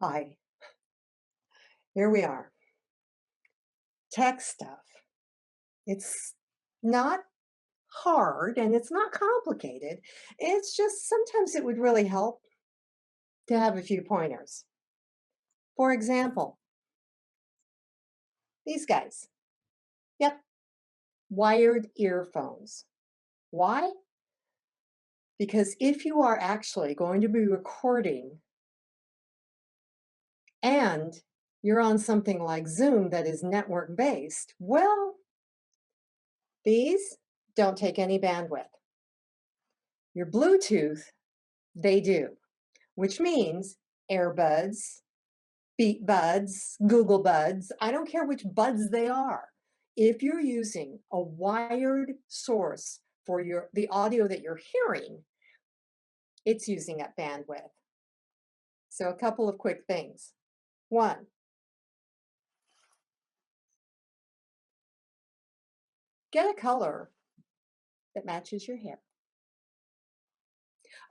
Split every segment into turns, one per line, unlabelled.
Hi, here we are. Tech stuff. It's not hard and it's not complicated. It's just sometimes it would really help to have a few pointers. For example, these guys. Yep, wired earphones. Why? Because if you are actually going to be recording and you're on something like Zoom that is network based, well, these don't take any bandwidth. Your Bluetooth, they do. Which means earbuds, Beat Buds, Google Buds, I don't care which buds they are. If you're using a wired source for the audio that you're hearing, it's using up bandwidth. So a couple of quick things. One, get a color that matches your hair.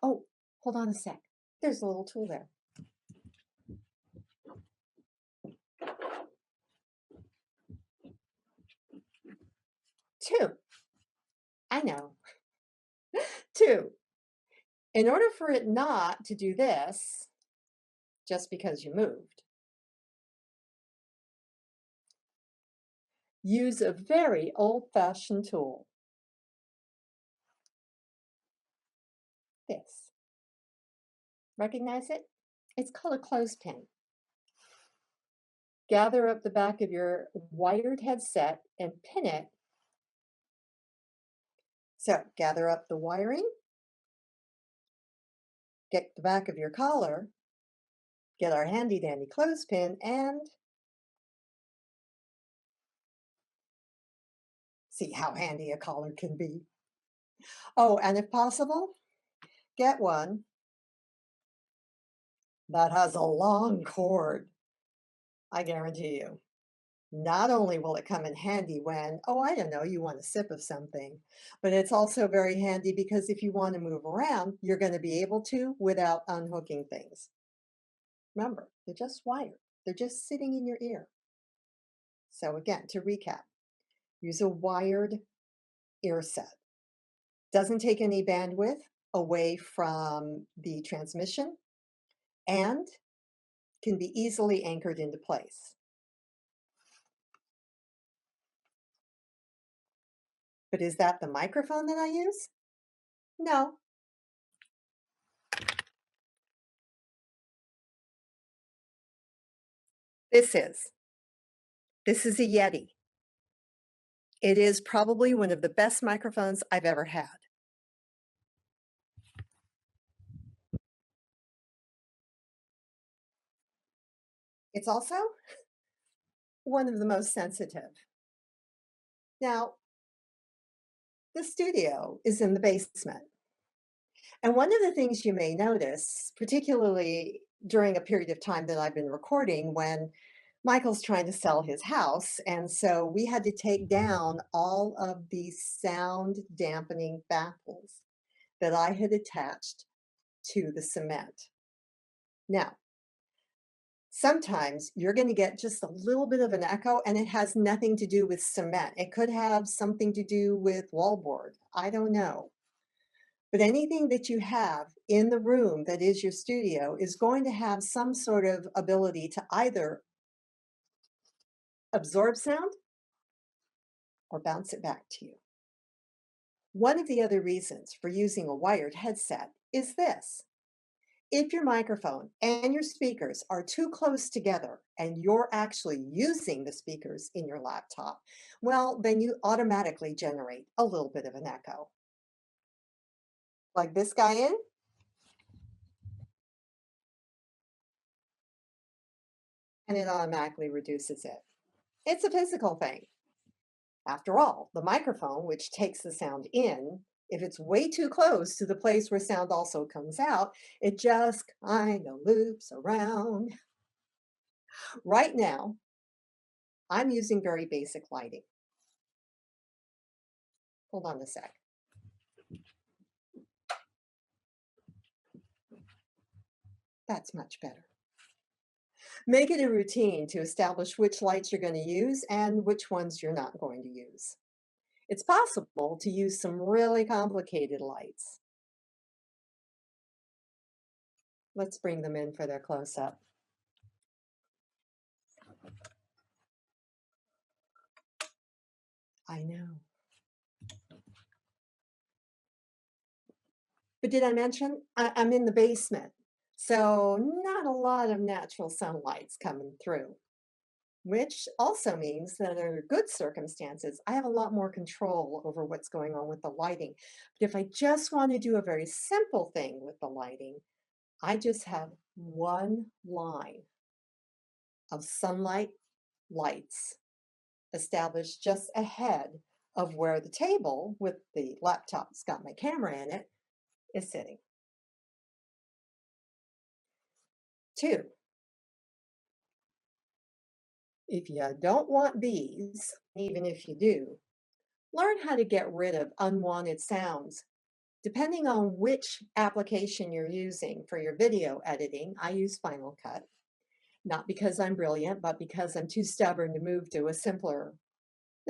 Oh, hold on a sec. There's a little tool there. Two, I know. Two, in order for it not to do this, just because you moved, use a very old-fashioned tool. This. Recognize it? It's called a clothespin. Gather up the back of your wired headset and pin it. So gather up the wiring, get the back of your collar, get our handy dandy clothespin, and see how handy a collar can be. Oh, and if possible, get one that has a long cord. I guarantee you. Not only will it come in handy when, oh, I don't know, you want a sip of something, but it's also very handy because if you want to move around, you're going to be able to without unhooking things. Remember, they're just wired. They're just sitting in your ear. So again, to recap, use a wired ear set. Doesn't take any bandwidth away from the transmission and can be easily anchored into place. But is that the microphone that I use? No. This is. This is a Yeti. It is probably one of the best microphones I've ever had. It's also one of the most sensitive. Now, the studio is in the basement. And one of the things you may notice, particularly during a period of time that I've been recording when Michael's trying to sell his house, and so we had to take down all of the sound dampening baffles that I had attached to the cement. Now, sometimes you're going to get just a little bit of an echo and it has nothing to do with cement. It could have something to do with wallboard. I don't know. But anything that you have in the room that is your studio is going to have some sort of ability to either absorb sound or bounce it back to you. One of the other reasons for using a wired headset is this. If your microphone and your speakers are too close together and you're actually using the speakers in your laptop, well, then you automatically generate a little bit of an echo. Plug this guy in, and it automatically reduces it. It's a physical thing. After all, the microphone, which takes the sound in, if it's way too close to the place where sound also comes out, it just kind of loops around. Right now, I'm using very basic lighting. Hold on a sec. That's much better. Make it a routine to establish which lights you're going to use and which ones you're not going to use. It's possible to use some really complicated lights. Let's bring them in for their close-up. I know. But did I mention I'm in the basement? So not a lot of natural sunlight's coming through, which also means that under good circumstances, I have a lot more control over what's going on with the lighting. But if I just want to do a very simple thing with the lighting, I just have one line of sunlight lights established just ahead of where the table with the laptop that's got my camera in it is sitting. Two, if you don't want bees, even if you do, learn how to get rid of unwanted sounds. Depending on which application you're using for your video editing, I use Final Cut, not because I'm brilliant, but because I'm too stubborn to move to a simpler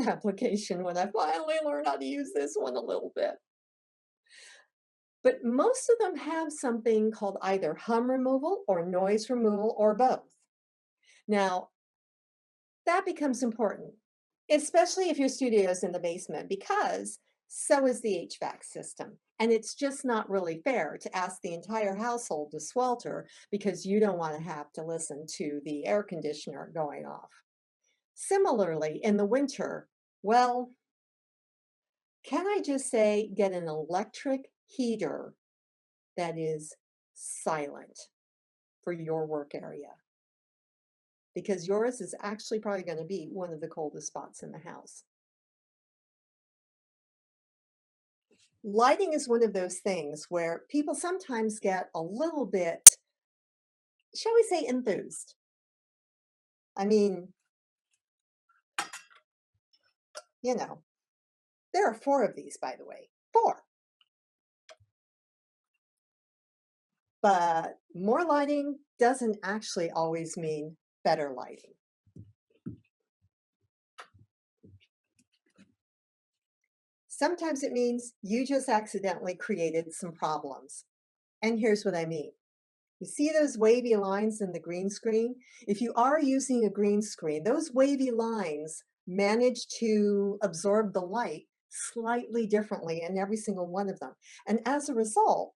application when I finally learn how to use this one a little bit. But most of them have something called either hum removal or noise removal or both. Now, that becomes important, especially if your studio is in the basement, because so is the HVAC system. And it's just not really fair to ask the entire household to swelter because you don't want to have to listen to the air conditioner going off. Similarly, in the winter, well, can I just say get an electric heater that is silent for your work area? Because yours is actually probably going to be one of the coldest spots in the house. Lighting is one of those things where people sometimes get a little bit, shall we say, enthused. I mean, you know, there are four of these, by the way, four. But more lighting doesn't actually always mean better lighting. Sometimes it means you just accidentally created some problems. And here's what I mean. You see those wavy lines in the green screen? If you are using a green screen, those wavy lines manage to absorb the light slightly differently in every single one of them. And as a result,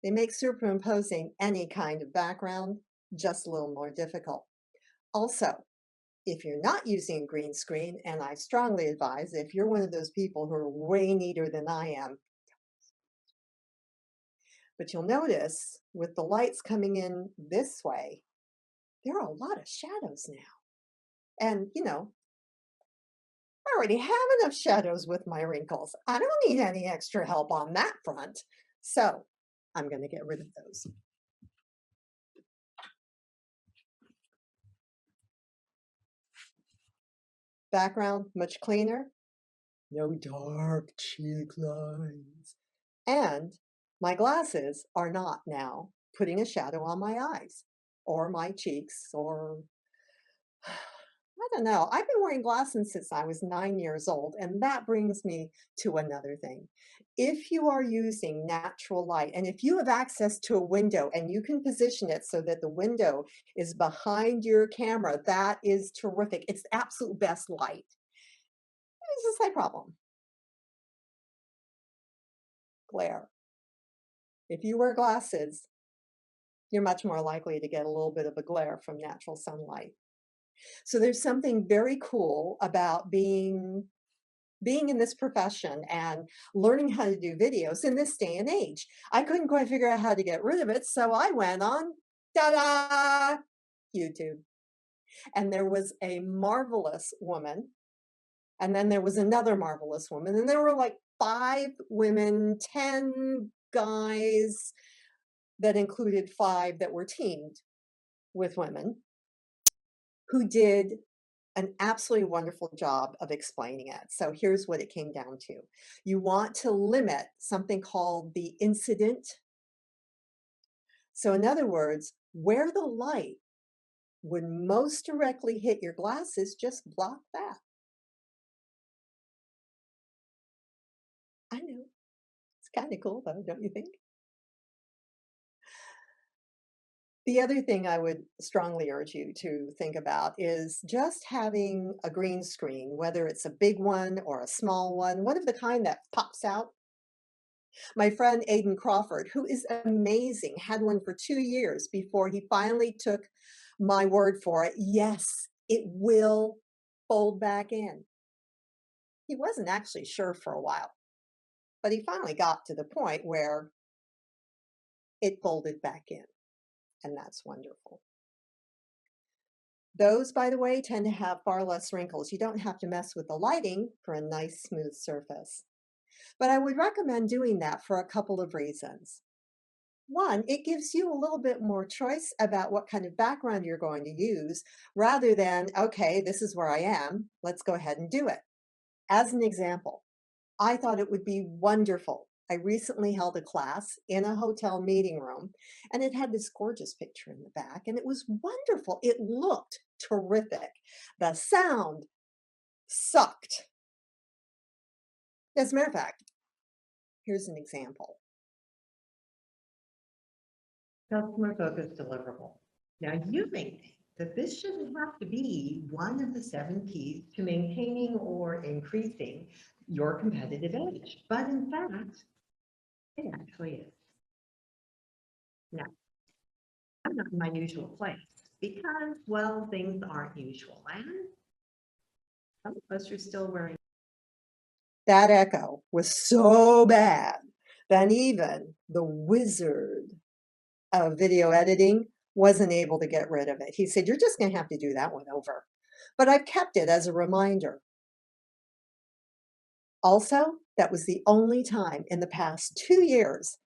they make superimposing any kind of background just a little more difficult. Also, if you're not using a green screen, and I strongly advise if you're one of those people who are way neater than I am, but you'll notice with the lights coming in this way, there are a lot of shadows now. And, I already have enough shadows with my wrinkles. I don't need any extra help on that front. So I'm going to get rid of those. Background, much cleaner. No dark cheek lines. And my glasses are not now putting a shadow on my eyes or my cheeks or I don't know. I've been wearing glasses since I was 9 years old, and that brings me to another thing. If you are using natural light, and if you have access to a window and you can position it so that the window is behind your camera, that is terrific. It's the absolute best light. It's a slight problem. Glare. If you wear glasses, you're much more likely to get a little bit of a glare from natural sunlight. So there's something very cool about being in this profession and learning how to do videos in this day and age. I couldn't quite figure out how to get rid of it, so I went on, ta-da, YouTube. And there was a marvelous woman, and then there was another marvelous woman, and there were like 5 women, 10 guys that included 5 that were teamed with women who did an absolutely wonderful job of explaining it. So here's what it came down to. You want to limit something called the incident. So in other words, Where the light would most directly hit your glasses, just block that. I know. It's kind of cool though, don't you think? The other thing I would strongly urge you to think about is just having a green screen, whether it's a big one or a small one of the kind that pops out. My friend Aiden Crawford, who is amazing, had one for 2 years before he finally took my word for it. Yes, it will fold back in. He wasn't actually sure for a while, but he finally got to the point where it folded back in, and that's wonderful. Those, by the way, tend to have far less wrinkles. You don't have to mess with the lighting for a nice smooth surface. But I would recommend doing that for a couple of reasons. One, it gives you a little bit more choice about what kind of background you're going to use rather than, okay, this is where I am. Let's go ahead and do it. As an example, I thought it would be wonderful. I recently held a class in a hotel meeting room, and it had this gorgeous picture in the back, and it was wonderful. It looked terrific. The sound sucked. As a matter of fact, here's an example. Customer focused deliverable. Now, you may think that this shouldn't have to be one of the 7 keys to maintaining or increasing your competitive edge, but in fact, it actually is. Now, I'm not in my usual place because, well, things aren't usual, and some of us are still wearing. That echo was so bad that even the wizard of video editing wasn't able to get rid of it. He said, "You're just going to have to do that one over." But I've kept it as a reminder. Also, that was the only time in the past 2 years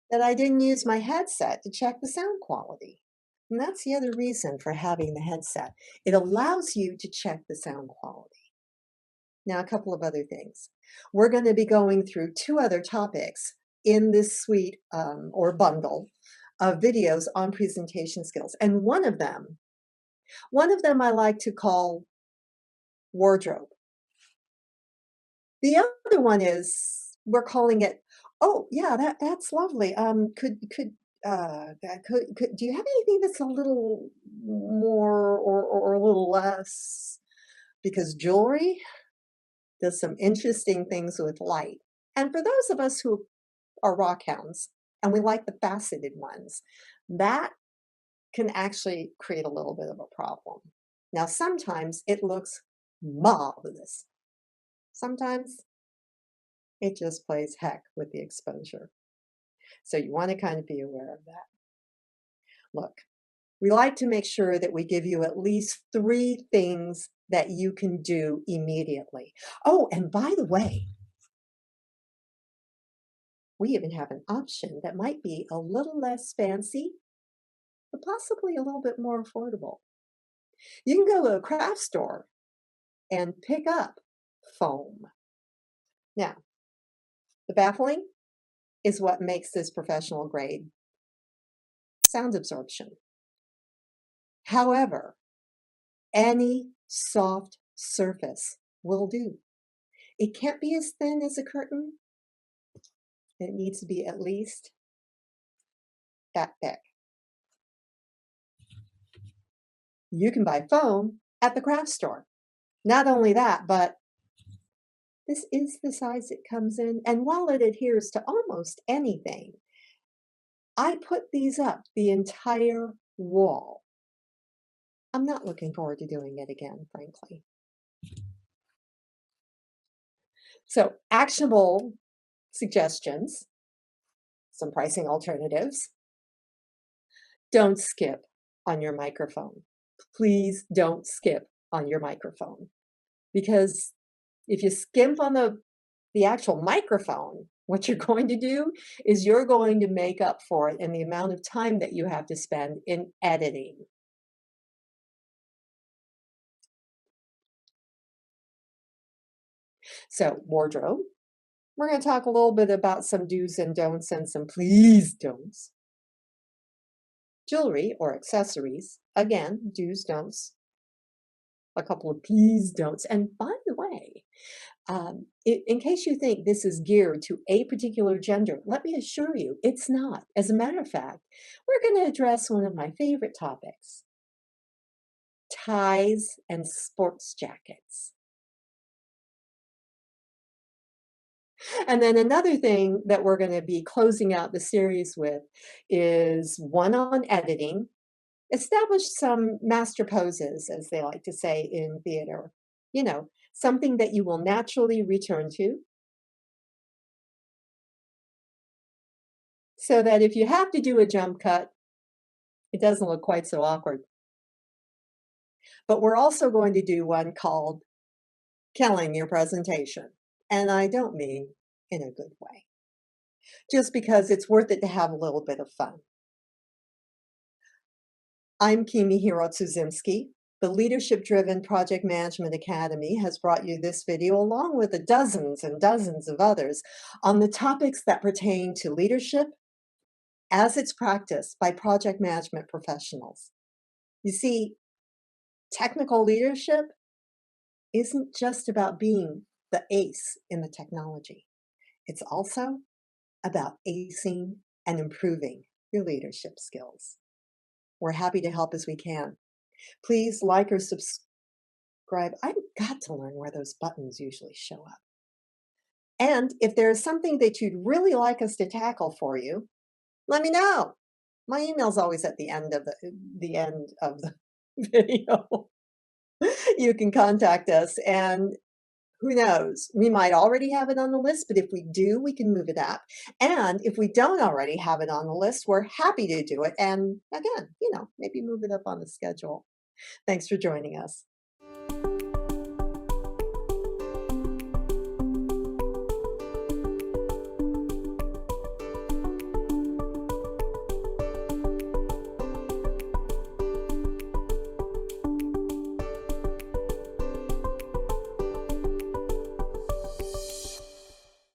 that I didn't use my headset to check the sound quality. And that's the other reason for having the headset. It allows you to check the sound quality. Now, a couple of other things. We're going to be going through 2 other topics in this suite or bundle of videos on presentation skills. And one of them I like to call wardrobe. The other one is we're calling it, oh yeah, that's lovely. Do you have anything that's a little more or a little less? Because jewelry does some interesting things with light. And for those of us who are rock hounds and we like the faceted ones, that can actually create a little bit of a problem. Now, sometimes it looks marvelous. Sometimes it just plays heck with the exposure. So you want to kind of be aware of that. Look, we like to make sure that we give you at least 3 things that you can do immediately. Oh, and by the way, we even have an option that might be a little less fancy, but possibly a little bit more affordable. You can go to a craft store and pick up foam. Now, the baffling is what makes this professional grade sound absorption. However, any soft surface will do. It can't be as thin as a curtain. It needs to be at least that thick. You can buy foam at the craft store. Not only that, but this is the size it comes in. And while it adheres to almost anything, I put these up the entire wall. I'm not looking forward to doing it again, frankly. So, actionable suggestions, some pricing alternatives. Don't skip on your microphone. Please don't skip on your microphone. Because if you skimp on the actual microphone, what you're going to do is you're going to make up for it in the amount of time that you have to spend in editing. So, wardrobe, We're going to talk a little bit about some do's and don'ts and some please don'ts. Jewelry or accessories, again, do's, don'ts, a couple of please don'ts. And by the way, in case you think this is geared to a particular gender, let me assure you it's not. As a matter of fact, we're going to address one of my favorite topics: ties and sports jackets. And then another thing that we're going to be closing out the series with is one on editing. Establish some master poses, as they like to say in theater. Something that you will naturally return to, so that if you have to do a jump cut, it doesn't look quite so awkward. But we're also going to do one called killing your presentation. And I don't mean in a good way, just because it's worth it to have a little bit of fun. I'm Kimi Hirotsuzinski. The Leadership Driven Project Management Academy has brought you this video along with the dozens and dozens of others on the topics that pertain to leadership as it's practiced by project management professionals. You see, technical leadership isn't just about being the ace in the technology. It's also about acing and improving your leadership skills. We're happy to help as we can. Please like or subscribe. I've got to learn where those buttons usually show up. And if there's something that you'd really like us to tackle for you, let me know. My email's always at the end of the video. You can contact us, and who knows? We might already have it on the list, but if we do, we can move it up. And if we don't already have it on the list, we're happy to do it. And again, maybe move it up on the schedule. Thanks for joining us.